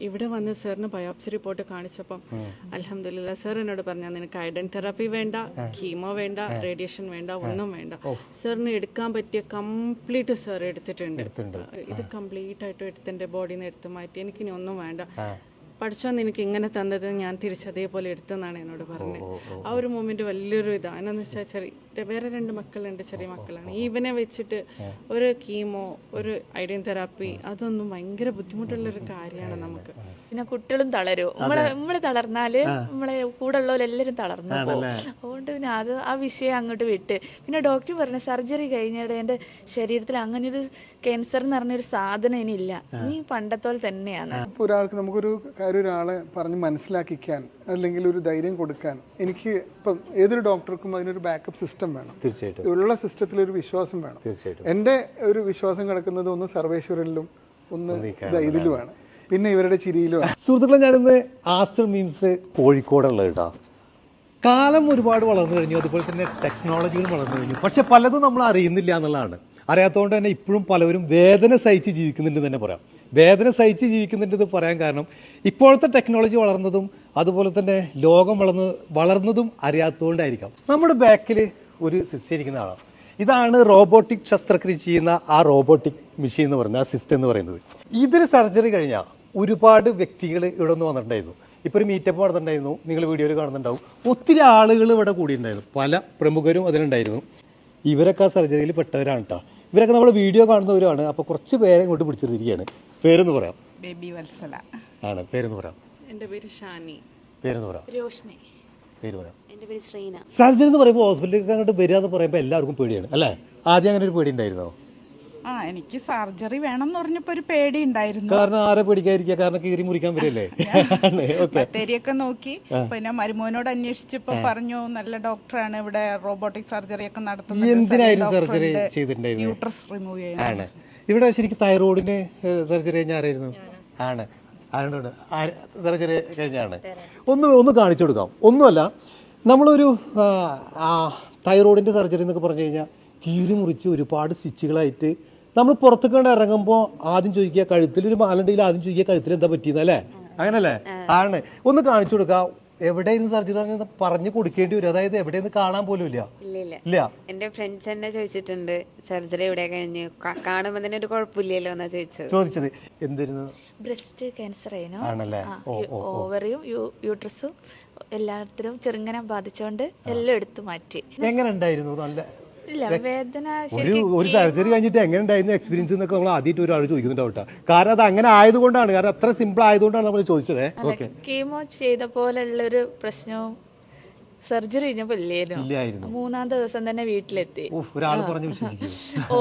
ഇവിടെ വന്ന് സാറിന് ബയോപ്സി റിപ്പോർട്ട് കാണിച്ചപ്പം അൽഹംദുലില്ലാ സാർ എന്നോട് പറഞ്ഞ നിനക്ക് അയഡൻ തെറാപ്പി വേണ്ട, കീമോ വേണ്ട, റേഡിയേഷൻ വേണ്ട, ഒന്നും വേണ്ട. സാറിന് എടുക്കാൻ പറ്റിയ കംപ്ലീറ്റ് സാർ എടുത്തിട്ടുണ്ട്. ഇത് കംപ്ലീറ്റ് ആയിട്ട് എടുത്തെന്റെ ബോഡിയിൽ നിന്ന് എടുത്ത് മാറ്റി. എനിക്കിനി ഒന്നും വേണ്ട. പഠിച്ചോന്ന് എനിക്ക് ഇങ്ങനെ തന്നത് ഞാൻ തിരിച്ചതേപോലെ എടുത്തെന്നാണ് എന്നോട് പറഞ്ഞത്. ആ ഒരു മൊമെന്റ് വലിയൊരു ഇതാണ്. എന്നാന്ന് വെച്ചാൽ വേറെ 2 മക്കളുണ്ട്, ചെറിയ മക്കളാണ്. ഇവനെ വെച്ചിട്ട് ഒരു കീമോ, ഒരു അയഡിൻ തെറാപ്പി, അതൊന്നും ഭയങ്കര ബുദ്ധിമുട്ടുള്ളൊരു കാര്യമാണ് നമുക്ക്. പിന്നെ കുട്ടികളും തളരും. നമ്മള് തളർന്നാല് നമ്മളെ കൂടെ ഉള്ളവരെല്ലാരും തളർന്നു പോകും. അതുകൊണ്ട് പിന്നെ അത് ആ വിഷയം അങ്ങോട്ട് വിട്ട്. പിന്നെ ഡോക്ടർ പറഞ്ഞ സർജറി കഴിഞ്ഞിടെ എന്റെ ശരീരത്തിൽ അങ്ങനെ ഒരു ക്യാൻസർ എന്ന് പറഞ്ഞൊരു സാധനം ഇനിയില്ല, നീ പണ്ടത്തോൽ തന്നെയാണ്. ഒരാൾക്ക് നമുക്കൊരു ഒരാളെ പറഞ്ഞ് മനസ്സിലാക്കിക്കാൻ അല്ലെങ്കിൽ ഒരു ധൈര്യം കൊടുക്കാൻ, എനിക്ക് ഇപ്പം ഏതൊരു ഡോക്ടർക്കും അതിനൊരു ബാക്കപ്പ് സിസ്റ്റം വേണം. തീർച്ചയായിട്ടും ഉള്ള സിസ്റ്റത്തിൽ ഒരു വിശ്വാസം വേണം. എൻ്റെ ഒരു വിശ്വാസം കിടക്കുന്നത് ഒന്ന് സർവേശ്വരനിലും ഒന്ന് ഇതിലുമാണ്, പിന്നെ ഇവരുടെ ചിരിയിലുമാണ്. സുഹൃത്തുക്കളെ, ഞാനിന്ന് ആസ്റ്റർ മീംസ് കോഴിക്കോടുള്ളത് കേട്ടോ. കാലം ഒരുപാട് വളർന്നു കഴിഞ്ഞു, അതുപോലെ തന്നെ ടെക്നോളജികൾ വളർന്നു കഴിഞ്ഞു. പക്ഷെ പലതും നമ്മൾ അറിയുന്നില്ല എന്നുള്ളതാണ്. അറിയാത്തതുകൊണ്ട് തന്നെ ഇപ്പോഴും പലവരും വേദന സഹിച്ച് ജീവിക്കുന്നുണ്ട് തന്നെ പറയാം. വേദന സഹിച്ച് ജീവിക്കുന്നുണ്ടെന്ന് പറയാൻ കാരണം ഇപ്പോഴത്തെ ടെക്നോളജി വളർന്നതും അതുപോലെ തന്നെ ലോകം വളർന്നതും അറിയാത്തതുകൊണ്ടായിരിക്കാം. നമ്മുടെ ബാക്കിൽ ഒരു സിസ്റ്റം ഇരിക്കുന്ന ആളാണ്. ഇതാണ് റോബോട്ടിക് ശസ്ത്രക്രിയ ചെയ്യുന്ന ആ റോബോട്ടിക് മെഷീൻ എന്ന് പറയുന്നത്, ആ സിസ്റ്റം എന്ന് പറയുന്നത്. ഇതിൽ സർജറി കഴിഞ്ഞാൽ ഒരുപാട് വ്യക്തികൾ ഇവിടെ നിന്ന് വന്നിട്ടുണ്ടായിരുന്നു. ഇപ്പോൾ ഒരു മീറ്റപ്പ് നടന്നിട്ടുണ്ടായിരുന്നു, നിങ്ങൾ വീഡിയോയിൽ കാണുന്നുണ്ടാവും. ഒത്തിരി ആളുകൾ ഇവിടെ കൂടിയിട്ടുണ്ടായിരുന്നു, പല പ്രമുഖരും അതിലുണ്ടായിരുന്നു. ഇവരൊക്കെ ആ സർജറിയിൽ പെട്ടവരാണ് കേട്ടോ. ഇവരൊക്കെ നമ്മൾ വീഡിയോ കാണുന്നവരാണ്. അപ്പോൾ കുറച്ച് പേരെ ഇങ്ങോട്ട് പിടിച്ചിരിക്കുകയാണ്. പേരെന്ന് പറയാം? ബേബി വത്സല ആണ്. പേരെന്ന് പറയാം? എൻ്റെ പേര് ഷാനി. പേരെന്ന് പറയാം? രോഷ്നി. പേര് പറയാം? എൻ്റെ പേര് ശ്രീന. സർജറി എന്ന് പറയുമ്പോൾ ഹോസ്പിറ്റലിലേക്ക് അങ്ങോട്ട് വരിക എന്ന് പറയുമ്പോൾ എല്ലാവർക്കും പേടിയാണ് അല്ലേ? ആദ്യം അങ്ങനെ ഒരു പേടി ഉണ്ടായിരുന്നോ? എനിക്ക് സർജറി വേണം എന്ന് പറഞ്ഞപ്പോ ഒരു പേടി ഉണ്ടായിരുന്നു. കാരണം ആരെ പേടിക്കാതിരിക്കുക, കാരണം കീറി മുറിക്കാൻ വരില്ലേ. ബത്തേരിയൊക്കെ നോക്കി, പിന്നെ മരുമോനോട് അന്വേഷിച്ചപ്പോ പറഞ്ഞു നല്ല ഡോക്ടറാണ് ഇവിടെ റോബോട്ടിക് സർജറി ഒക്കെ നടത്തുന്നത്. എന്തിനായിരുന്നു സർജറി ചെയ്തിട്ടുണ്ടായിരുന്നു? യൂട്രസ് റിമൂവ് ചെയ്യാൻ. ഇവിടെ ശരിക്കും തൈറോയിഡിന് സർജറി കഴിഞ്ഞ ആരായിരുന്നു? ആണ്. ആരോട് സർജറി കഴിഞ്ഞാണ്? ഒന്ന് കാണിച്ചു കൊടുക്കാം. ഒന്നുമല്ല, നമ്മളൊരു തൈറോയിഡിന്റെ സർജറി എന്നൊക്കെ പറഞ്ഞു കഴിഞ്ഞാൽ കീറി മുറിച്ച് ഒരുപാട് സ്റ്റിച്ചുകളായിട്ട് നമ്മൾ പുറത്തേക്ക് കൊണ്ട് ഇറങ്ങുമ്പോൾ ആദ്യം ചോദിക്കുക കഴുത്തിലൊരു മാലുണ്ടെങ്കിൽ ആദ്യം ചോദിക്കുക കഴുത്തിൽ എന്താ പറ്റിയെന്നല്ലേ? അങ്ങനല്ലേ? ആണ്. ഒന്ന് കാണിച്ചു കൊടുക്കാം. എവിടെയായിരുന്നു സർജറി പറഞ്ഞു കൊടുക്കേണ്ടി വരും? അതായത് എവിടെയെന്ന് കാണാൻ പോലും ഇല്ല. ഇല്ല. എന്റെ ഫ്രണ്ട്സ് തന്നെ ചോദിച്ചിട്ടുണ്ട് സർജറി എവിടെ കഴിഞ്ഞു, കാണുമ്പോ തന്നെ ഒരു കുഴപ്പമില്ലല്ലോ എന്നാ ചോദിച്ചത്. എന്തായിരുന്നു? ബ്രസ്റ്റ് ക്യാൻസർ ആയിരുന്നു. ആണല്ലേ? ഓവറിയും യൂട്രസും എല്ലാത്തിലും ചെറുങ്ങനെ ബാധിച്ചോണ്ട് എല്ലാം എടുത്തു മാറ്റി. എങ്ങനെ ഉണ്ടായിരുന്നു? നല്ല വേദന. ഒരു സർജറി കഴിഞ്ഞിട്ട് എങ്ങനെ ഉണ്ടായിരുന്നു എക്സ്പീരിയൻസ് എന്നൊക്കെ നമ്മൾ ആദ്യമായിട്ട് ഒരാൾ ചോദിക്കുന്നുണ്ടാവും. കാരണം അത് അങ്ങനെ ആയതുകൊണ്ടാണ്, കാരണം അത്ര സിമ്പിൾ ആയതുകൊണ്ടാണ് നമ്മൾ ചോദിച്ചത്. കീമോ ചെയ്ത പോലെയുള്ള ഒരു പ്രശ്നവും സർജറി കഴിഞ്ഞപ്പോ ഇല്ലായിരുന്നു. 3-ാം ദിവസം തന്നെ വീട്ടിലെത്തി.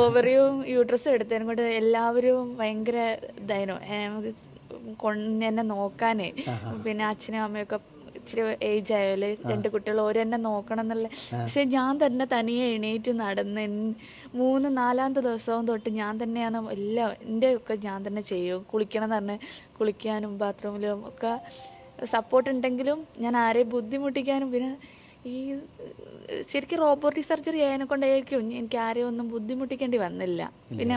ഓവറിയും യൂട്രസും എടുത്തതിനെ കൊണ്ട് എല്ലാവരും ഭയങ്കര ഇതായിരുന്നു എന്നെ നോക്കാനേ. പിന്നെ അച്ഛനും അമ്മയൊക്കെ ഇച്ചിരി ഏജ് ആയാല് 2 കുട്ടികൾ ഓരെന്നെ നോക്കണം എന്നുള്ള. പക്ഷെ ഞാൻ തന്നെ തനിയെ എണീറ്റ് നടന്ന് 3-4-ാമത്തെ ദിവസവും തൊട്ട് ഞാൻ തന്നെയാണ് എല്ലാം എൻ്റെ ഒക്കെ ഞാൻ തന്നെ ചെയ്യും. കുളിക്കണം എന്ന് പറഞ്ഞ് കുളിക്കാനും ബാത്റൂമിലും ഒക്കെ സപ്പോർട്ട് ഉണ്ടെങ്കിലും ഞാൻ ആരെയും ബുദ്ധിമുട്ടിക്കാനും, പിന്നെ ഈ ശരിക്കും റോബോട്ടിക് സർജറി ആയതിനെ കൊണ്ടായിരിക്കും എനിക്ക് ആരെയും ഒന്നും ബുദ്ധിമുട്ടിക്കേണ്ടി വന്നില്ല. പിന്നെ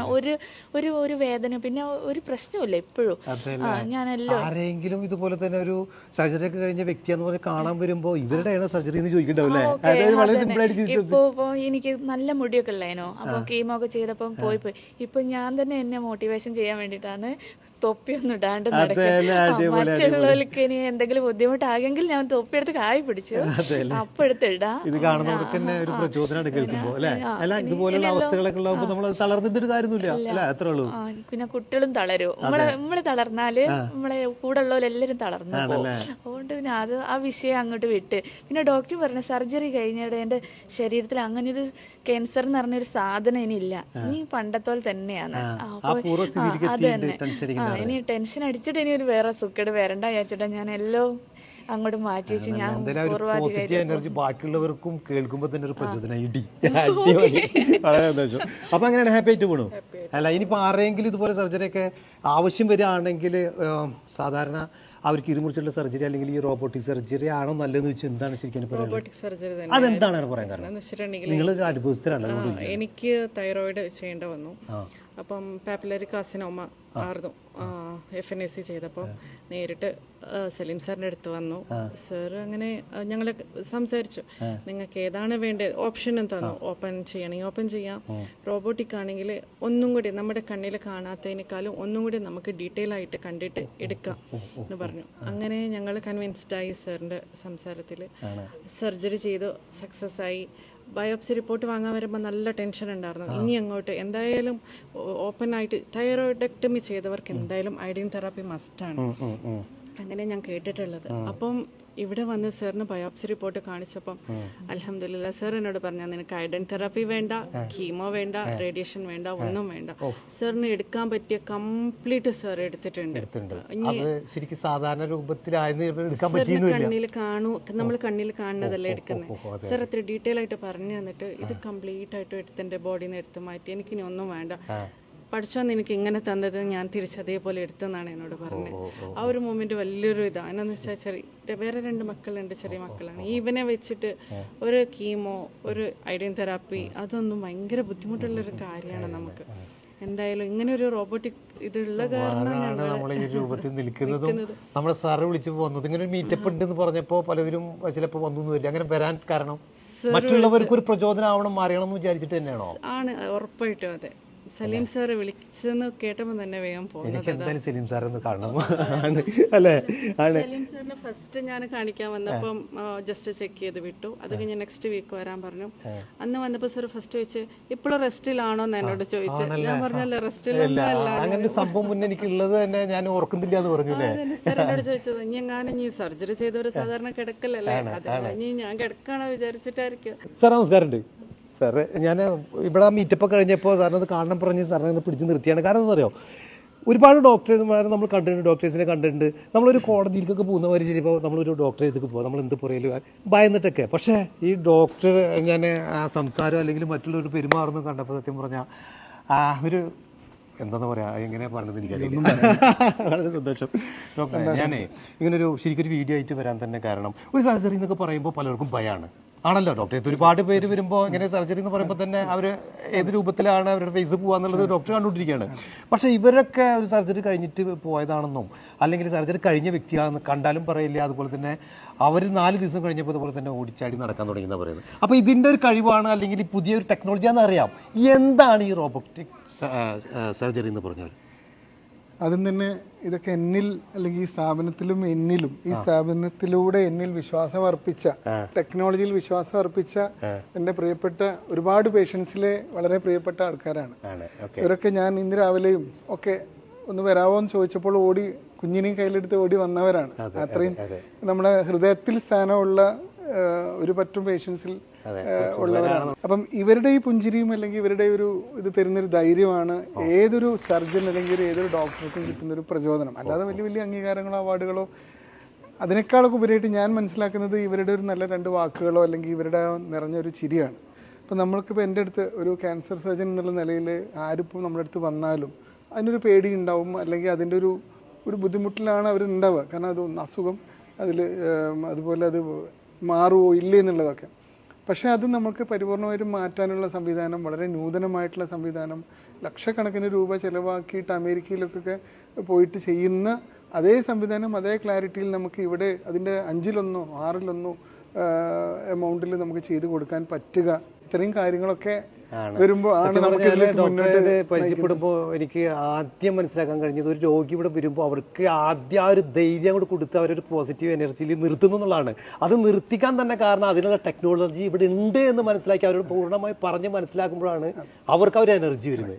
ഒരു വേദന, പിന്നെ ഒരു പ്രശ്നമില്ല ഇപ്പോഴും. ഞാനെല്ലാം ആരെങ്കിലും ഇതുപോലെ തന്നെ ഒരു സർജറി ഒക്കെ കഴിഞ്ഞ വ്യക്തിയാന്ന് പറഞ്ഞ് കാണാൻ വരുമ്പോ ഇവരുടെ സർജറി എന്ന് ചോദിക്കണ്ടാവില്ലേ? ഇപ്പൊ എനിക്ക് നല്ല മുടിയൊക്കെ ഉള്ളേനോ, അപ്പൊ കീമോ ഒക്കെ ചെയ്തപ്പം പോയി ഇപ്പൊ ഞാൻ തന്നെ എന്നെ മോട്ടിവേഷൻ ചെയ്യാൻ വേണ്ടിട്ടാണ് തൊപ്പിയൊന്നും ഇടാണ്ട് നടക്കുക. മറ്റുള്ളവർക്ക് ഇനി എന്തെങ്കിലും ബുദ്ധിമുട്ടാകെങ്കിൽ ഞാൻ തൊപ്പിയെടുത്ത് കായ് പിടിച്ചു, അപ്പൊ എടുത്തിടാം. ഇത് കാണുന്നവർക്ക് തന്നെ ഒരു പ്രചോദനം കേൾക്കുമ്പോ അല്ലെ? അല്ല, ഇതുപോലുള്ള അവസ്ഥകളൊക്കെ ഉള്ളപ്പോ നമ്മൾ തളർന്നിട്ടൊരു കാര്യമൊന്നുമില്ല അല്ലെ? അത്രേ ഉള്ളൂ. പിന്നെ കുട്ടികളും തളരും. നമ്മള് തളർന്നാല് നമ്മളെ കൂടെ ഉള്ളവരെല്ലാരും തളർന്നു പോകും. അതുകൊണ്ട് പിന്നെ അത് ആ വിഷയം അങ്ങോട്ട് വിട്ട്. പിന്നെ ഡോക്ടർ പറഞ്ഞ സർജറി കഴിഞ്ഞിടെ എന്റെ ശരീരത്തിൽ അങ്ങനെ ഒരു ക്യാൻസർ എന്ന് പറഞ്ഞൊരു സാധനം ഇനിയില്ല, നീ പണ്ടത്തോൽ തന്നെയാണ്. അത് തന്നെ. ഇനി ടെൻഷൻ അടിച്ചിട്ട് ഇനി ഒരു വേറെ സുഖേട് വരണ്ട വിചാരിച്ചിട്ടാ ഞാൻ എല്ലാം അങ്ങോട്ട് മാറ്റി വെച്ച് ഞാൻ എനർജി ബാക്കിയുള്ളവർക്കും കേൾക്കുമ്പോ തന്നെ ഒരു പ്രചോദനം. വളരെ സന്തോഷം. അപ്പൊ അങ്ങനെയാണ്, ഹാപ്പി ആയിട്ട് പോണു അല്ല? ഇനിയിപ്പോ ആരെങ്കിലും ഇതുപോലെ സർജറി ഒക്കെ ആവശ്യം വരികയാണെങ്കിൽ സാധാരണ അവർക്ക് ഇരുമുറിച്ചുള്ള സർജറി അല്ലെങ്കിൽ ഈ റോബോട്ടിക് സർജറി ആണോ നല്ലതെന്ന് വെച്ചാൽ എന്താണ് ശരിക്കും റോബോട്ടിക് സർജറി തന്നെ. അതെന്താണ് പറയാൻ കാരണം? വെച്ചിട്ടുണ്ടെങ്കിൽ നിങ്ങൾ അനുഭവത്തിലാണ്. എനിക്ക് തൈറോയിഡ് ചെയ്യേണ്ട വന്നു. അപ്പം പാപ്പുലറി കാസിനോമ ആയിരുന്നു FNAC ചെയ്തപ്പോൾ നേരിട്ട് സലീം സാറിൻ്റെ അടുത്ത് വന്നു. സാറ് അങ്ങനെ ഞങ്ങൾ സംസാരിച്ചു, നിങ്ങൾക്ക് ഏതാണ് വേണ്ടത് ഓപ്ഷനും തന്നു. ഓപ്പൺ ചെയ്യണമെങ്കിൽ ഓപ്പൺ ചെയ്യാം, റോബോട്ടിക് ആണെങ്കിൽ ഒന്നും കൂടി നമ്മുടെ കണ്ണിൽ കാണാത്തതിനേക്കാളും ഒന്നും കൂടി നമുക്ക് ഡീറ്റെയിൽ ആയിട്ട് കണ്ടിട്ട് എടുക്കാം എന്ന് പറഞ്ഞു. അങ്ങനെ ഞങ്ങൾ കൺവിൻസ്ഡായി സാറിൻ്റെ സംസാരത്തിൽ. സർജറി ചെയ്തു, സക്സസ് ആയി. ബയോപ്സി റിപ്പോർട്ട് വാങ്ങാൻ വരുമ്പോൾ നല്ല ടെൻഷൻ ഉണ്ടായിരുന്നു. ഇനി അങ്ങോട്ട് എന്തായാലും ഓപ്പൺ ആയിട്ട് തൈറോയിഡക്ടമി ചെയ്തവർക്ക് എന്തായാലും ഐഡിൻ തെറാപ്പി മസ്റ്റാണ്, അങ്ങനെ ഞാൻ കേട്ടിട്ടുള്ളത്. അപ്പം ഇവിടെ വന്ന് സാറിന് ബയോപ്സി റിപ്പോർട്ട് കാണിച്ചപ്പം അൽഹംദുലില്ലാ സാർ എന്നോട് പറഞ്ഞാൽ നിനക്ക് ഐഡൻ തെറാപ്പി വേണ്ട, കീമോ വേണ്ട, റേഡിയേഷൻ വേണ്ട, ഒന്നും വേണ്ട. സാറിന് എടുക്കാൻ പറ്റിയ കംപ്ലീറ്റ് സാർ എടുത്തിട്ടുണ്ട്. ശരിക്കും സാധാരണ കണ്ണിൽ കാണൂ, നമ്മൾ കണ്ണിൽ കാണുന്നതല്ലേ എടുക്കുന്നത്. സാർ അത്ര ഡീറ്റെയിൽ ആയിട്ട് പറഞ്ഞു തന്നിട്ട് ഇത് കംപ്ലീറ്റ് ആയിട്ട് എടുത്ത് എൻ്റെ ബോഡിയിൽ നിന്ന് എടുത്ത് മാറ്റി, എനിക്കിനി ഒന്നും വേണ്ട, പഠിച്ചോന്ന് എനിക്ക് ഇങ്ങനെ തന്നത് ഞാൻ തിരിച്ചതേപോലെ എടുത്തെന്നാണ് എന്നോട് പറഞ്ഞത്. ആ ഒരു മൊമെന്റ് വലിയൊരു ഇതാണ്. എന്നാന്ന് വെച്ചാൽ വേറെ 2 മക്കളുണ്ട്, ചെറിയ മക്കളാണ്. ഇവനെ വെച്ചിട്ട് ഒരു കീമോ, ഒരു ഐഡിൻ തെറാപ്പി, അതൊന്നും ഭയങ്കര ബുദ്ധിമുട്ടുള്ളൊരു കാര്യമാണ് നമുക്ക്. എന്തായാലും ഇങ്ങനെ ഒരു റോബോട്ടിക് ഇതുള്ള കാരണം നമ്മളെ ഈ രൂപത്തിൽ നിൽക്കുന്നതും നമ്മളെ സാറ് വിളിച്ചു പോകുന്നത് ഇങ്ങനെ ഒരു മീറ്റപ്പ് ഉണ്ടെന്ന് പറഞ്ഞപ്പോൾ പലവരും ചിലപ്പോൾ വന്നു വരില്ല. അങ്ങനെ വരാൻ കാരണം മറ്റുള്ളവർക്ക് ഒരു പ്രചോദനം ആവണം, അറിയണം എന്ന് വിചാരിച്ചിട്ട് തന്നെയാണോ? ആണ്, ഉറപ്പായിട്ടും. അതെ, സലീം സാറ് വിളിച്ചെന്ന് കേട്ടപ്പോൾ തന്നെ വേഗം പോകുന്നത്. എന്തായാലും സലീം സാറൊന്ന് കാണണം അല്ലേ? സലീം സാറിനെ ഫസ്റ്റ് ഞാൻ കാണിക്കാൻ വന്നപ്പം ജസ്റ്റ് ചെക്ക് ചെയ്ത് വിട്ടു. അത് കഴിഞ്ഞ് നെക്സ്റ്റ് വീക്ക് വരാൻ പറഞ്ഞു. അന്ന് വന്നപ്പോൾ സാർ ഫസ്റ്റ് ചോദിച്ചു ഇപ്പോഴും റെസ്റ്റിലാണോ എന്ന് എന്നോട് ചോദിച്ചു. ഞാൻ പറഞ്ഞല്ലോ റെസ്റ്റിലൊന്നും അല്ല. അങ്ങനെ സംഭവം മുന്നേ എനിക്കുള്ളത് തന്നെ ഞാൻ ഓർക്കുന്നില്ല എന്ന് പറഞ്ഞില്ലേ? സാർ എന്നോട് ചോദിച്ചത് ഇനി സർജറി ചെയ്തവര് സാധാരണ കിടക്കലല്ലേ, അത് കഴിഞ്ഞ് ഞാൻ കിടക്കാണോ വിചാരിച്ചിട്ടായിരിക്കും. സാർ നമസ്കാരമുണ്ട്. സാറ് ഞാൻ ഇവിടെ മീറ്റപ്പ് കഴിഞ്ഞപ്പോൾ സാറിന് അത് കാണണം പറഞ്ഞ് സാറിനെ പിടിച്ച് നിർത്തിയാണ്. കാരണം എന്താ പറയുക, ഒരുപാട് ഡോക്ടർമാരെ നമ്മൾ കണ്ടിട്ടുണ്ട്, ഡോക്ടേഴ്സിനെ കണ്ടിട്ടുണ്ട്. നമ്മളൊരു കോടതിയിലേക്കൊക്കെ പോകുന്നവർ ചിലപ്പോൾ നമ്മളൊരു ഡോക്ടറെ അടുത്തേക്ക് പോകും, നമ്മൾ എന്ത് പറയലും ഭയന്നിട്ടൊക്കെ. പക്ഷേ ഈ ഡോക്ടർ ഞാൻ ആ സംസാരം അല്ലെങ്കിൽ മറ്റുള്ളവർ പെരുമാറുന്നു കണ്ടപ്പോൾ സത്യം പറഞ്ഞാൽ ഒരു എന്താണെന്ന് പറയാ, എങ്ങനെയാ പറഞ്ഞത് എനിക്കറിയില്ല. വളരെ സന്തോഷം ഡോക്ടർ. ഞാനേ ഇങ്ങനൊരു ശരിക്കൊരു വീഡിയോ ആയിട്ട് വരാൻ തന്നെ കാരണം, ഒരു സർജറി എന്നൊക്കെ പറയുമ്പോൾ പലർക്കും ഭയമാണ് ആണല്ലോ ഡോക്ടറെ. ഒരുപാട് പേര് വരുമ്പോൾ ഇങ്ങനെ സർജറി എന്ന് പറയുമ്പോൾ തന്നെ അവർ ഏത് രൂപത്തിലാണ് അവരുടെ ഫേസ് പോകാന്നുള്ളത് ഡോക്ടർ കണ്ടുകൊണ്ടിരിക്കുകയാണ്. പക്ഷേ ഇവരൊക്കെ ഒരു സർജറി കഴിഞ്ഞിട്ട് പോയതാണെന്നും അല്ലെങ്കിൽ സർജറി കഴിഞ്ഞ വ്യക്തിയാണെന്ന് കണ്ടാലും പറയില്ല. അതുപോലെ തന്നെ അവർ 4 ദിവസം കഴിഞ്ഞപ്പോൾ അതുപോലെ തന്നെ ഓടിച്ചാടി നടക്കാൻ തുടങ്ങിയെന്ന് പറയുന്നത്. അപ്പോൾ ഇതിൻ്റെ ഒരു കഴിവാണ് അല്ലെങ്കിൽ പുതിയൊരു ടെക്നോളജിയാണെന്ന് അറിയാം. എന്താണ് ഈ റോബോട്ടിക് സർജറി എന്ന് പറഞ്ഞാൽ? അതും തന്നെ ഇതൊക്കെ എന്നിൽ അല്ലെങ്കിൽ ഈ സ്ഥാപനത്തിലും എന്നിലും ഈ സ്ഥാപനത്തിലൂടെ എന്നിൽ വിശ്വാസം അർപ്പിച്ച, ടെക്നോളജിയിൽ വിശ്വാസം അർപ്പിച്ച എൻ്റെ പ്രിയപ്പെട്ട ഒരുപാട് പേഷ്യൻസിലെ വളരെ പ്രിയപ്പെട്ട ആൾക്കാരാണ് ഇവരൊക്കെ. ഞാൻ ഇന്ന് രാവിലെയും ഒക്കെ ഒന്ന് വരാമോ എന്ന് ചോദിച്ചപ്പോൾ ഓടി കുഞ്ഞിനെയും കയ്യിലെടുത്ത് ഓടി വന്നവരാണ്. അത്രയും നമ്മുടെ ഹൃദയത്തിൽ സ്ഥാനമുള്ള ഒരു പറ്റും പേഷ്യൻസിൽ ഉള്ളവരാണ്. അപ്പം ഇവരുടെ ഈ പുഞ്ചിരിയും അല്ലെങ്കിൽ ഇവരുടെ ഒരു ഇത് തരുന്നൊരു ധൈര്യമാണ് ഏതൊരു സർജൻ അല്ലെങ്കിൽ ഏതൊരു ഡോക്ടർക്കും കിട്ടുന്നൊരു പ്രചോദനം. അല്ലാതെ വലിയ വലിയ അംഗീകാരങ്ങളോ അവാർഡുകളോ അതിനേക്കാളൊക്കെ ഉപരിയായിട്ട് ഞാൻ മനസ്സിലാക്കുന്നത് ഇവരുടെ ഒരു നല്ല 2 വാക്കുകളോ അല്ലെങ്കിൽ ഇവരുടെ നിറഞ്ഞൊരു ചിരിയാണ്. ഇപ്പം നമ്മൾക്കിപ്പോൾ എൻ്റെ അടുത്ത് ഒരു ക്യാൻസർ സർജൻ എന്നുള്ള നിലയിൽ ആരിപ്പോൾ നമ്മുടെ അടുത്ത് വന്നാലും അതിനൊരു പേടി ഉണ്ടാവും, അല്ലെങ്കിൽ അതിൻ്റെ ഒരു ബുദ്ധിമുട്ടിലാണ് അവർ ഉണ്ടാവുക. കാരണം അത് അസുഖം അതിൽ അതുപോലെ അത് മാറുമോ ഇല്ലേ എന്നുള്ളതൊക്കെ. പക്ഷേ അത് നമുക്ക് പരിപൂർണമായിട്ടും മാറ്റാനുള്ള സംവിധാനം, വളരെ നൂതനമായിട്ടുള്ള സംവിധാനം, ലക്ഷക്കണക്കിന് രൂപ ചിലവാക്കിയിട്ട് അമേരിക്കയിലൊക്കെ പോയിട്ട് ചെയ്യുന്ന അതേ സംവിധാനം അതേ ക്ലാരിറ്റിയിൽ നമുക്ക് ഇവിടെ അതിൻ്റെ 5-1 6-1 എമൗണ്ടിൽ നമുക്ക് ചെയ്തു കൊടുക്കാൻ പറ്റുക. ഇത്രയും കാര്യങ്ങളൊക്കെ വരുമ്പോൾ പരിചയപ്പെടുമ്പോൾ എനിക്ക് ആദ്യം മനസ്സിലാക്കാൻ കഴിഞ്ഞത് ഒരു രോഗി ഇവിടെ വരുമ്പോൾ അവർക്ക് ആദ്യം ആ ഒരു ധൈര്യം കൂടെ കൊടുത്ത് അവരൊരു പോസിറ്റീവ് എനർജിയിൽ നിർത്തുന്നു എന്നുള്ളതാണ്. അത് നിർത്തിക്കാൻ തന്നെ കാരണം അതിനുള്ള ടെക്നോളജി ഇവിടെ ഉണ്ട് എന്ന് മനസ്സിലാക്കി അവരോട് പൂർണ്ണമായി പറഞ്ഞ് മനസ്സിലാക്കുമ്പോഴാണ് അവർക്ക് ഒരു എനർജി വരുന്നത്.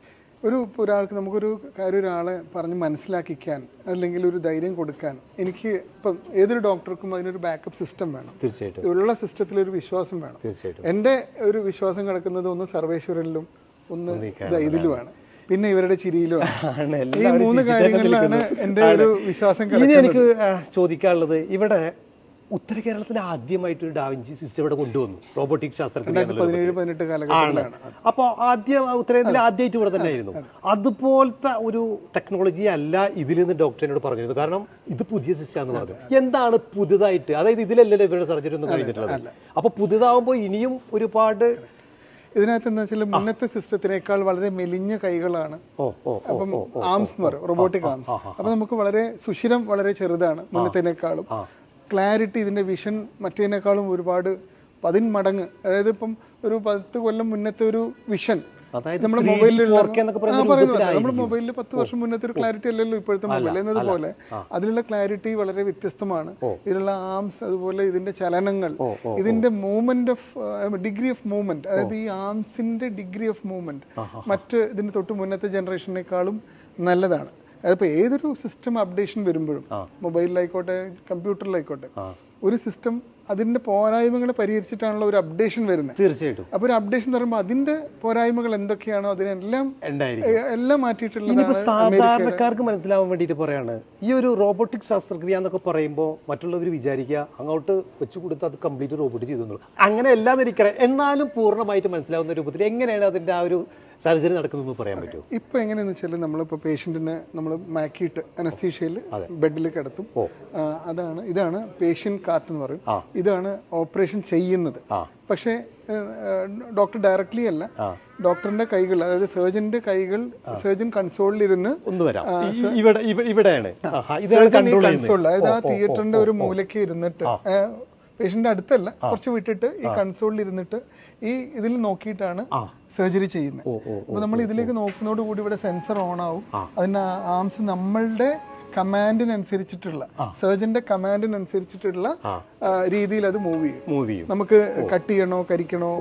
ഒരാൾക്ക് നമുക്കൊരു കാര്യം ഒരാളെ പറഞ്ഞ് മനസ്സിലാക്കിക്കാൻ അല്ലെങ്കിൽ ഒരു ധൈര്യം കൊടുക്കാൻ, എനിക്ക് ഇപ്പം ഏതൊരു ഡോക്ടർക്കും അതിനൊരു ബാക്കപ്പ് സിസ്റ്റം വേണം. തീർച്ചയായിട്ടും ഉള്ള സിസ്റ്റത്തിലൊരു വിശ്വാസം വേണം. തീർച്ചയായിട്ടും എൻ്റെ ഒരു വിശ്വാസം കിടക്കുന്നത് ഒന്ന് സർവേശ്വരനിലും ഒന്ന് ഇതിലുമാണ്, പിന്നെ ഇവരുടെ ചിരിയിലുമാണ്. ഈ 3 കാര്യങ്ങളിലാണ് എൻ്റെ ഒരു വിശ്വാസം കിടക്കുന്നത്. ഇനി എനിക്ക് ചോദിക്കാനുള്ളത്, ഇവിടെ ഉത്തര കേരളത്തിൽ ആദ്യമായിട്ട് ഒരു ഡാവിഞ്ചി സിസ്റ്റം ഇവിടെ കൊണ്ടുവന്നു റോബോട്ടിക് ശാസ്ത്രജ്ഞർ. 17-18 കാലഘട്ടത്തിലാണ്. അപ്പോൾ ഉത്തരേന്ത്യയിൽ ആദ്യമായിട്ട് ഇവിടെ തന്നെ ആയിരുന്നു. അതുപോലത്തെ ഒരു ടെക്നോളജി അല്ല ഇതിൽ നിന്ന് ഡോക്ടറിനോട് പറഞ്ഞിരുന്നു. കാരണം ഇത് പുതിയ സിസ്റ്റം എന്ന് പറഞ്ഞു. എന്താണ് പുതുതായിട്ട്, അതായത് ഇതിലല്ലല്ലോ ഇവരുടെ സർജറി ഒന്നും കഴിഞ്ഞിട്ടുള്ളത്. അപ്പൊ പുതുതാവുമ്പോൾ ഇനിയും ഒരുപാട് ഇതിനകത്ത് എന്താ വെച്ചാൽ മുന്നത്തെ സിസ്റ്റത്തിനേക്കാൾ വളരെ മെലിഞ്ഞ കൈകളാണ്. അപ്പം ആംസ് എന്ന് പറയും, റോബോട്ടിക് ആംസ്. അപ്പം നമുക്ക് വളരെ സുഷിരം വളരെ ചെറുതാണ് മുന്നത്തേനേക്കാളും. ക്ലാരിറ്റി, ഇതിന്റെ വിഷൻ മറ്റേതിനേക്കാളും ഒരുപാട് 10 മടങ്ങ്. അതായത് ഇപ്പം ഒരു 10 കൊല്ലം മുന്നത്തെ ഒരു വിഷൻ നമ്മുടെ മൊബൈലിൽ 10 വർഷം മുന്നത്തെ ഒരു ക്ലാരിറ്റി അല്ലല്ലോ ഇപ്പോഴത്തെ മൊബൈൽ എന്നതുപോലെ അതിലുള്ള ക്ലാരിറ്റി വളരെ വ്യത്യസ്തമാണ്. ഇതിലുള്ള ആംസ്, അതുപോലെ ഇതിന്റെ ചലനങ്ങൾ, ഇതിന്റെ movement of degree of movement, അതായത് ഈ ആംസിന്റെ ഡിഗ്രി ഓഫ് മൂവ്മെന്റ് മറ്റ് ഇതിന്റെ തൊട്ട് മുന്നത്തെ ജനറേഷനേക്കാളും നല്ലതാണ്. അതിപ്പോ ഏതൊരു സിസ്റ്റം അപ്ഡേഷൻ വരുമ്പോഴും, മൊബൈലിലായിക്കോട്ടെ കമ്പ്യൂട്ടറിലായിക്കോട്ടെ, ഒരു സിസ്റ്റം അതിന്റെ പോരായ്മകളെ പരിഹരിച്ചിട്ടാണല്ലോ ഒരു അപ്ഡേഷൻ വരുന്നത്. തീർച്ചയായിട്ടും. അപ്പൊ ഒരു അപ്ഡേഷൻ എന്ന് പറയുമ്പോൾ അതിന്റെ പോരായ്മകൾ എന്തൊക്കെയാണോ അതിനെല്ലാം എല്ലാം മാറ്റിയിട്ടുള്ളതാണ്. സാധാരണക്കാർക്ക് മനസ്സിലാവാൻ വേണ്ടിയിട്ട് പറയാണ്, ഈ ഒരു റോബോട്ടിക് ശസ്ത്രക്രിയ എന്നൊക്കെ പറയുമ്പോൾ മറ്റുള്ളവർ വിചാരിക്കുക അങ്ങോട്ട് വെച്ചു കൊടുത്ത് അത് കംപ്ലീറ്റ് റോബോട്ട് ചെയ്തു. അങ്ങനെ എല്ലാം ഇരിക്കണം, എന്നാലും പൂർണ്ണമായിട്ട് മനസ്സിലാവുന്ന രൂപത്തിൽ എങ്ങനെയാണ് അതിന്റെ ആ ഒരു സർജറി നടക്കുന്നതെന്ന് പറയാൻ പറ്റുമോ? ഇപ്പൊ എങ്ങനെയാന്ന് വെച്ചാൽ നമ്മളിപ്പോ പേഷ്യന്റിനെ നമ്മൾ മാക്കിയിട്ട് അനസ്തീഷ്യയിൽ ബെഡിൽ കിടത്തും. ഇതാണ് പേഷ്യന്റ് കാർട്ട് എന്ന് പറയും. ഇതാണ് ഓപ്പറേഷൻ ചെയ്യുന്നത്. പക്ഷേ ഡോക്ടർ ഡയറക്ട്ലി അല്ല, ഡോക്ടറിന്റെ കൈകൾ, അതായത് സർജന്റെ കൈകൾ സർജൻ കൺസോളിൽ ഇരുന്ന് കൺസോളിൽ, അതായത് ആ തിയേറ്ററിന്റെ ഒരു മൂലയ്ക്ക് ഇരുന്നിട്ട്, പേഷ്യന്റ് അടുത്തല്ല, കുറച്ച് വിട്ടിട്ട് ഈ കൺസോളിൽ ഇരുന്നിട്ട് ഈ ഇതിൽ നോക്കിയിട്ടാണ് സർജറി ചെയ്യുന്നത്. അപ്പൊ നമ്മൾ ഇതിലേക്ക് നോക്കുന്നതോടുകൂടി ഇവിടെ സെൻസർ ഓൺ ആവും. അതിന്റെ ആംസ് നമ്മളുടെ കമാൻഡിനനുസരിച്ചിട്ടുള്ള, സർജന്റെ കമാൻഡിനനുസരിച്ചിട്ടുള്ള രീതിയിൽ അത് മൂവ് ചെയ്യും. നമുക്ക് കട്ട് ചെയ്യണോ, കരിക്കണോ,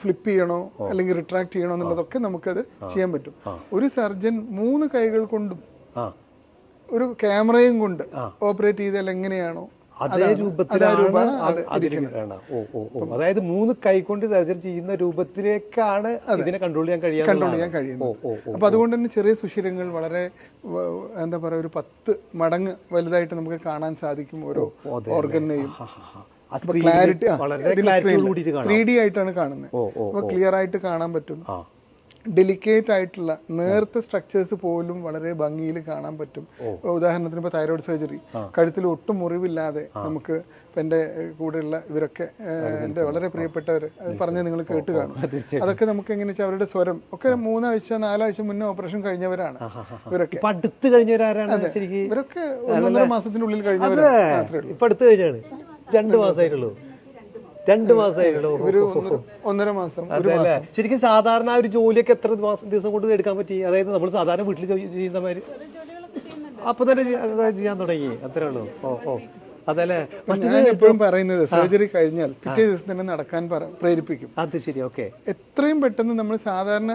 ഫ്ലിപ്പ് ചെയ്യണോ, അല്ലെങ്കിൽ റിട്രാക്ട് ചെയ്യണോ എന്നുള്ളതൊക്കെ നമുക്കത് ചെയ്യാൻ പറ്റും. ഒരു സർജൻ 3 കൈകൾ കൊണ്ടും ഒരു ക്യാമറയും കൊണ്ട് ഓപ്പറേറ്റ് ചെയ്താൽ എങ്ങനെയാണോ അതേ രൂപത്തിലാണ്. അതായത് 3 കൈ കൊണ്ട് സർജറി ചെയ്യുന്ന രൂപത്തിലേക്കാണ് ഇതിനെ കൺട്രോൾ ചെയ്യാൻ കഴിയുന്നത്. അപ്പൊ അതുകൊണ്ട് തന്നെ ചെറിയ സുഷിരങ്ങൾ വളരെ എന്താ പറയാ ഒരു 10 മടങ്ങ് വലുതായിട്ട് നമുക്ക് കാണാൻ സാധിക്കും ഓരോ ഓർഗനെയും. ക്ലാരിറ്റി 3D ആയിട്ടാണ് കാണുന്നത്. അപ്പൊ ക്ലിയർ ആയിട്ട് കാണാൻ പറ്റും. ഡെലിക്കേറ്റ് ആയിട്ടുള്ള നേർത്ത സ്ട്രക്ചേഴ്സ് പോലും വളരെ ഭംഗിയിൽ കാണാൻ പറ്റും. ഉദാഹരണത്തിന് ഇപ്പൊ തൈറോയ്ഡ് സർജറി, കഴുത്തിൽ ഒട്ടും മുറിവില്ലാതെ നമുക്ക് ഇപ്പൊ എന്റെ കൂടെയുള്ള ഇവരൊക്കെ എന്റെ വളരെ പ്രിയപ്പെട്ടവർ പറഞ്ഞ് നിങ്ങൾ കേട്ട് കാണും. അതൊക്കെ നമുക്ക് എങ്ങനെ വെച്ചാൽ അവരുടെ സ്വരം ഒക്കെ 3 ആഴ്ച 4 ആഴ്ച മുന്നേ ഓപ്പറേഷൻ കഴിഞ്ഞവരാണ് ഇവരൊക്കെ. ഇവരൊക്കെ 1.5 മാസത്തിനുള്ളിൽ കഴിഞ്ഞവരാണ്. 2 മാസമായിട്ടുള്ളൂ. 2 മാസമായിട്ടുള്ളൂ. ഒരു 1.5 മാസം. ശരിക്കും സാധാരണ ഒരു ജോലിയൊക്കെ എത്ര ദിവസം കൊണ്ട് എടുക്കാൻ പറ്റി? അതായത് നമ്മൾ സാധാരണ വീട്ടിൽ ചെയ്യുന്ന മാതിരി അപ്പൊ തന്നെ ചെയ്യാൻ തുടങ്ങി, അത്രേ ഉള്ളൂ. അതല്ലേ ഞാൻ എപ്പോഴും പറയുന്നത്, സർജറി കഴിഞ്ഞാൽ പിറ്റേ ദിവസം തന്നെ നടക്കാൻ പ്രേരിപ്പിക്കും. അത് ശരി. ഓക്കെ. എത്രയും പെട്ടെന്ന് നമ്മൾ സാധാരണ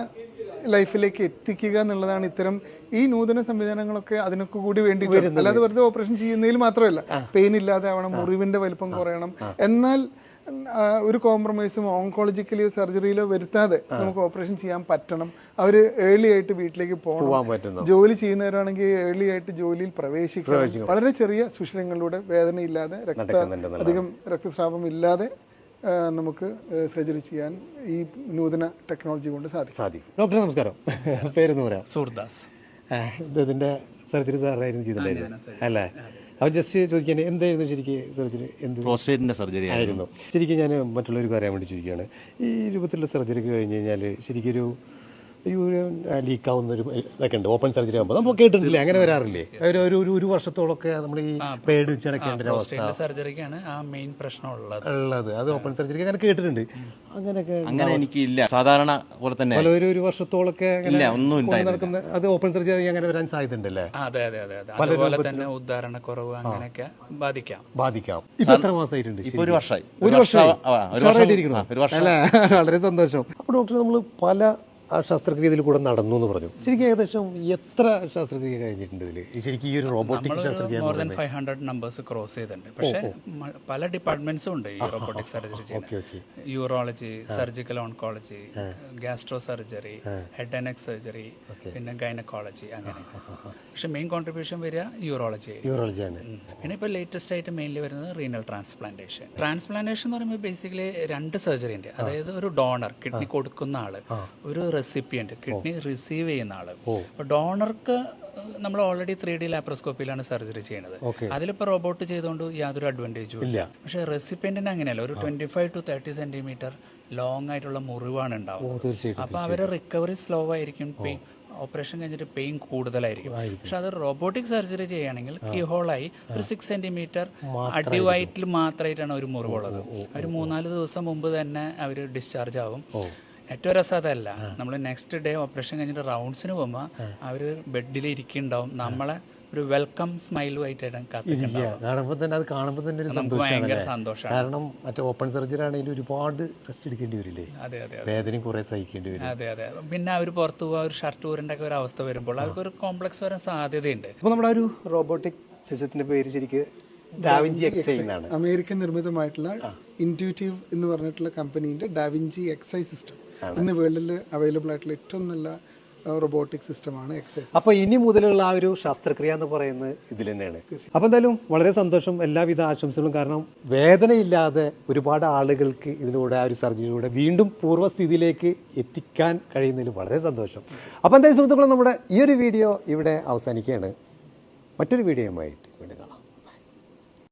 ലൈഫിലേക്ക് എത്തിക്കുക എന്നുള്ളതാണ് ഇത്തരം ഈ നൂതന സംവിധാനങ്ങളൊക്കെ അതിനൊക്കെ കൂടി വേണ്ടിയിട്ട്. അല്ലാതെ വെറുതെ ഓപ്പറേഷൻ ചെയ്യുന്നതിൽ മാത്രമല്ല, പെയിൻ ഇല്ലാതെ ആവണം, മുറിവിന്റെ വലിപ്പം കുറയണം, എന്നാൽ ഒരു കോംപ്രമൈസും ഓങ്കോളജിക്കലി സർജറിയിലോ വരുത്താതെ നമുക്ക് ഓപ്പറേഷൻ ചെയ്യാൻ പറ്റണം. അവര് ഏർലി ആയിട്ട് വീട്ടിലേക്ക് പോകണം. ജോലി ചെയ്യുന്നവരാണെങ്കിൽ ഏർലി ആയിട്ട് ജോലിയിൽ പ്രവേശിക്കണം. വളരെ ചെറിയ സുഷിരങ്ങളിലൂടെ വേദനയില്ലാതെ, അധികം രക്തസ്രാവം ഇല്ലാതെ നമുക്ക് സർജറി ചെയ്യാൻ ഈ നൂതന ടെക്നോളജി കൊണ്ട് സാധിക്കും. ഡോക്ടർ നമസ്കാരം. പേരെന്ന് പറയാം? സൂർദാസ്. ഇതിന്റെ സർജറി സാറായിരുന്നു ചെയ്തിട്ടുണ്ടായിരുന്നു അല്ലേ? അപ്പോൾ ജസ്റ്റ് ചോദിക്കാൻ, എന്തായിരുന്നു ശരിക്കും സർജറി? പ്രോസ്റ്റേറ്റിന്റെ സർജറി ആയിരുന്നു. ശരിക്കും ഞാൻ മറ്റുള്ളവർക്ക് അറിയാൻ വേണ്ടി ചോദിക്കുകയാണ്, ഈ രൂപത്തിലുള്ള സർജറി ഒക്കെ കഴിഞ്ഞ് കഴിഞ്ഞാൽ ശരിക്കും ഒരു യൂറിൻ ലീക്കാവുന്ന ഒരു ഇതൊക്കെ ഉണ്ട് ഓപ്പൺ സർജറി ആകുമ്പോൾ. നമ്മൾ കേട്ടിട്ടില്ലേ, അങ്ങനെ വരാറില്ലേ? ഒരു വർഷത്തോളമൊക്കെ നമ്മൾ ഈ പേടിച്ചടക്കേണ്ട ഒരു അവസ്ഥ സർജറിക്കാണ് ആ മെയിൻ പ്രശ്നം ഉള്ളത്. അത് ഓപ്പൺ സർജറി അങ്ങനെ കേട്ടിട്ടുണ്ട്. അങ്ങനെ എനിക്കില്ല, സാധാരണ പോലെ തന്നെ ഒരു വർഷത്തോളൊക്കെ നടക്കുന്ന അത് ഓപ്പൺ സർജറി അങ്ങനെ വരാൻ സാധ്യതയുണ്ടല്ലേ? അതെ അതെ അതെ അതെ. അതുപോലെ തന്നെ ഉദാഹരണക്കുറവ് അങ്ങനെയൊക്കെ ബാധിക്കാം. ഇപ്പൊ എത്ര മാസമായിട്ടുണ്ട്? ഇപ്പൊ ഒരു വർഷമായി. വളരെ സന്തോഷം. അപ്പൊ ഡോക്ടർ, നമ്മൾ പല ശസ്ത്രക്രിയ ഇതിൽ കൂടെ നടന്നു എന്ന് പറഞ്ഞു. ശരിക്കും ഏകദേശം എത്ര ശസ്ത്രക്രിയ കഴിഞ്ഞിട്ടുണ്ട് ഇതിൽ? ശരിക്കും ഈ ഒരു റോബോട്ടിക് ശസ്ത്രക്രിയ മോർ ദാൻ 500 നമ്പേഴ്സ് ക്രോസ് ചെയ്തിട്ടുണ്ട്. പക്ഷേ പല ഡിപ്പാർട്ട്മെന്റ്സും ഉണ്ട് ഈ റോബോട്ടിക് സർജറി ചെയ്യുന്നത്. Urology, surgical oncology, gastro surgery, head and neck surgery, പിന്നെ ഗൈനക്കോളജി, അങ്ങനെ. പക്ഷെ മെയിൻ കോൺട്രിബ്യൂഷൻ വരിക യൂറോളജിയാണ്. പിന്നെ ഇപ്പോൾ ലേറ്റസ്റ്റ് ആയിട്ട് മെയിൻലി വരുന്നത് റീനൽ ട്രാൻസ്പ്ലാന്റേഷൻ. ട്രാൻസ്പ്ലാന്റേഷൻ എന്ന് പറയുമ്പോൾ ബേസിക്കലി 2 സർജറി ഉണ്ട്. അതായത് ഒരു ഡോണർ, കിഡ്നി കൊടുക്കുന്ന ആള്, ഒരു റെസിപ്പിയൻറ്റ്, കിഡ്നി റിസീവ് ചെയ്യുന്ന ആൾ. അപ്പോൾ ഡോണർക്ക് നമ്മൾ ഓൾറെഡി 3D ലാപ്രോസ്കോപ്പിയിലാണ് സർജറി ചെയ്യുന്നത്. അതിലിപ്പോൾ റോബോട്ട് ചെയ്തുകൊണ്ട് യാതൊരു അഡ്വാൻറ്റേജും ഇല്ല. പക്ഷേ റെസിപ്പിയൻറ്റിന് അങ്ങനെയല്ല, ഒരു 25 to 30 സെൻറ്റിമീറ്റർ ലോങ് ആയിട്ടുള്ള മുറിവാണ് ഉണ്ടാവും. അപ്പോൾ അവരെ റിക്കവറി സ്ലോ ആയിരിക്കും, ഓപ്പറേഷൻ കഴിഞ്ഞിട്ട് പെയിൻ കൂടുതലായിരിക്കും. പക്ഷെ അത് റോബോട്ടിക് സർജറി ചെയ്യുകയാണെങ്കിൽ കീഹോളായി ഒരു 6 സെൻറ്റിമീറ്റർ അടിവയറ്റിൽ മാത്രമായിട്ടാണ് ഒരു മുറിവുള്ളത്. ഒരു 3-4 ദിവസം മുമ്പ് തന്നെ അവർ ഡിസ്ചാർജ് ആവും. ഏറ്റവും രസം അതല്ല, നമ്മൾ നെക്സ്റ്റ് ഡേ ഓപ്പറേഷൻ കഴിഞ്ഞിട്ട് റൗണ്ട്സിന് പോകുമ്പോൾ അവർ ബെഡിൽ ഇരിക്കുന്നുണ്ടാവും, നമ്മളെ ഒരു വെൽക്കം സ്മൈലുമായിട്ടാണ് കാണുമ്പോൾ തന്നെ അത് കാണുമ്പോൾ തന്നെ ഒരു ഭയങ്കര സന്തോഷമാണ്. കാരണം മറ്റേ ഓപ്പൺ സർജറി ആണെങ്കിൽ ഒരുപാട് റെസ്റ്റ് എടുക്കേണ്ടി വരില്ലേ, അതെ അതെ വേദനയും കുറെ സഹിക്കേണ്ടി വരും. അതെ അതെ. പിന്നെ അവർ പുറത്തു പോകാൻ ഒരു ഷർട്ട് ഊരേണ്ട ഒക്കെ ഒരു അവസ്ഥ വരുമ്പോൾ അവർക്കൊരു കോംപ്ലക്സ് വരാൻ സാധ്യതയുണ്ട്. അപ്പോൾ നമ്മുടെ ഒരു റോബോട്ടിക് സിസ്റ്റത്തിന്റെ പേര് ശരിക്ക് ഡാവിഞ്ചി എക്സൈ എന്നാണ്. അമേരിക്കൻ നിർമ്മിതമായിട്ടുള്ള ഇൻറ്റ്യൂറ്റീവ് എന്ന് പറഞ്ഞിട്ടുള്ള കമ്പനീൻ്റെ ഡാവിഞ്ചി എക്സൈ സിസ്റ്റം ഇന്ന് വേൾഡിൽ അവൈലബിൾ ആയിട്ടുള്ള ഏറ്റവും നല്ല റോബോട്ടിക് സിസ്റ്റമാണ് എക്സൈ. അപ്പോൾ ഇനി മുതലുള്ള ആ ഒരു ശസ്ത്രക്രിയ എന്ന് പറയുന്നത് ഇതിൽ തന്നെയാണ്. അപ്പോൾ എന്തായാലും വളരെ സന്തോഷം, എല്ലാവിധ ആശംസകളും. കാരണം വേദനയില്ലാതെ ഒരുപാട് ആളുകൾക്ക് ഇതിലൂടെ ആ ഒരു സർജറിയിലൂടെ വീണ്ടും പൂർവ്വസ്ഥിതിയിലേക്ക് എത്തിക്കാൻ കഴിയുന്നതിൽ വളരെ സന്തോഷം. അപ്പോൾ എന്തായാലും സുഹൃത്തുക്കളെ, നമ്മുടെ ഈ ഒരു വീഡിയോ ഇവിടെ അവസാനിക്കുകയാണ്. മറ്റൊരു വീഡിയോയുമായിട്ട്